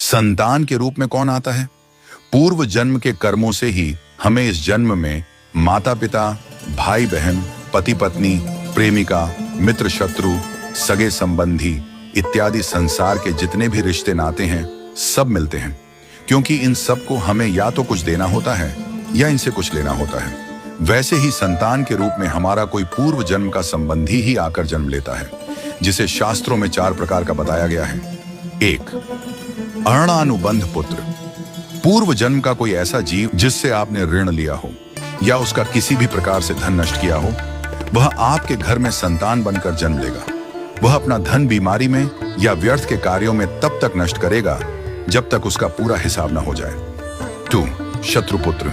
संतान के रूप में कौन आता है? पूर्व जन्म के कर्मों से ही हमें इस जन्म में माता पिता, भाई बहन, पति पत्नी, प्रेमिका, मित्र शत्रु, सगे संबंधी इत्यादि संसार के जितने भी रिश्ते नाते हैं सब मिलते हैं, क्योंकि इन सब को हमें या तो कुछ देना होता है या इनसे कुछ लेना होता है। वैसे ही संतान के रूप में हमारा कोई पूर्व जन्म का संबंधी ही आकर जन्म लेता है, जिसे शास्त्रों में 4 प्रकार का बताया गया है। 1. अणानुबंध पुत्र। पूर्व जन्म का कोई ऐसा जीव जिससे आपने ऋण लिया हो या उसका किसी भी प्रकार से धन नष्ट किया हो, वह आपके घर में संतान बनकर जन्म लेगा। वह अपना धन बीमारी में या व्यर्थ के कार्यों में तब तक नष्ट करेगा जब तक उसका पूरा हिसाब न हो जाए। 2. शत्रुपुत्र।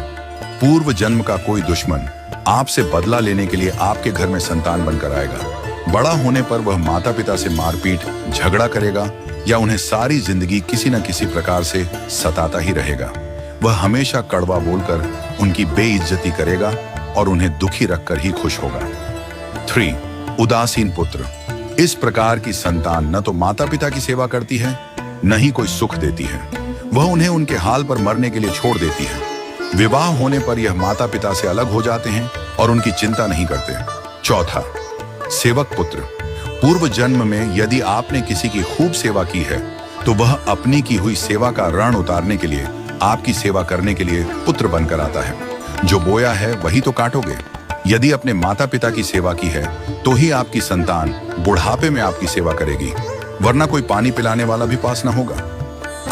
पूर्व जन्म का कोई दुश्मन आपसे बदला लेने के लिए आपके घर में संतान बनकर आएगा। बड़ा होने पर वह माता पिता से मारपीट, झगड़ा करेगा या उन्हें सारी जिंदगी किसी न किसी प्रकार से सताता ही रहेगा। वह हमेशा कड़वा बोलकर उनकी बेइज्जती करेगा और उन्हें दुखी रखकर ही खुश होगा। 3. उदासीन पुत्र। इस प्रकार की संतान न तो माता पिता की सेवा करती है, न ही कोई सुख देती है। वह उन्हें उनके हाल पर मरने के लिए छोड़ देती है। विवाह होने पर यह माता पिता से अलग हो जाते हैं और उनकी चिंता नहीं करते। 4. सेवक पुत्र। पूर्व जन्म में यदि आपने किसी की खूब सेवा की है तो वह अपनी की हुई सेवा का ऋण उतारने के लिए आपकी सेवा करने के लिए पुत्र बनकर आता है। जो बोया है वही तो काटोगे। यदि अपने माता पिता की सेवा की है तो ही आपकी संतान बुढ़ापे में आपकी सेवा करेगी, वरना कोई पानी पिलाने वाला भी पास न होगा।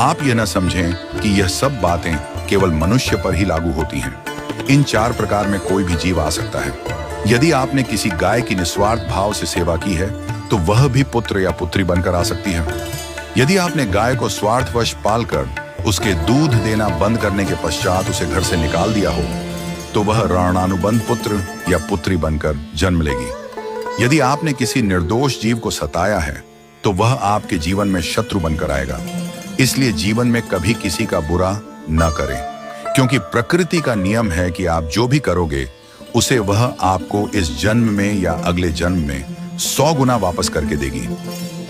आप यह न समझें कि यह सब बातें केवल मनुष्य पर ही लागू होती हैं। इन 4 प्रकार में कोई भी जीव आ सकता है। यदि आपने किसी गाय की निस्वार्थ भाव से सेवा की है तो वह भी पुत्र या पुत्री बनकर आ सकती है। यदि आपने गाय को स्वार्थवश पालकर उसके दूध देना बंद करने के पश्चात उसे घर से निकाल दिया हो तो वह ऋणानुबंध पुत्र या पुत्री बनकर जन्म लेगी। यदि आपने किसी निर्दोष जीव को सताया है तो वह आपके जीवन में शत्रु बनकर आएगा। इसलिए जीवन में कभी किसी का बुरा न करें, क्योंकि प्रकृति का नियम है कि आप जो भी करोगे उसे वह आपको इस जन्म में या अगले जन्म में 100 गुना वापस करके देगी।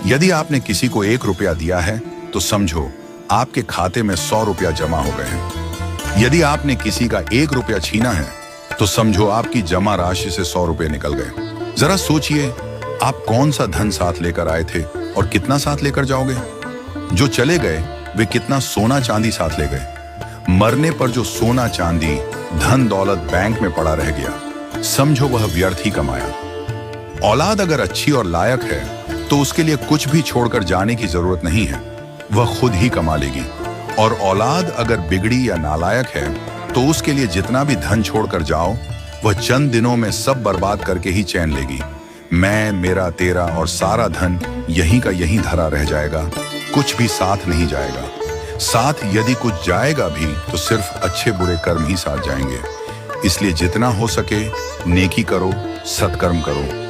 यदि आपने किसी को 1 रुपया दिया है तो समझो आपके खाते में 100 रुपया जमा हो गए हैं। यदि आपने किसी का 1 रुपया छीना है तो समझो आपकी जमा राशि से 100 रुपये निकल गए। जरा सोचिए, आप कौन सा धन साथ लेकर आए थे और कितना साथ लेकर जाओगे? जो चले गए वे कितना सोना चांदी साथ ले गए? मरने पर जो सोना चांदी, धन दौलत बैंक में पड़ा रह गया, समझो वह व्यर्थ ही कमाया। औलाद अगर अच्छी और लायक है तो उसके लिए कुछ भी छोड़कर जाने की जरूरत नहीं है, वह खुद ही कमा लेगी। और औलाद अगर बिगड़ी या नालायक है तो उसके लिए जितना भी धन छोड़कर जाओ वह चंद दिनों में सब बर्बाद करके ही चैन लेगी। मैं, मेरा, तेरा और सारा धन यहीं का यहीं धरा रह जाएगा, कुछ भी साथ नहीं जाएगा। साथ यदि कुछ जाएगा भी तो सिर्फ अच्छे बुरे कर्म ही साथ जाएंगे। इसलिए जितना हो सके नेकी करो, सत्कर्म करो।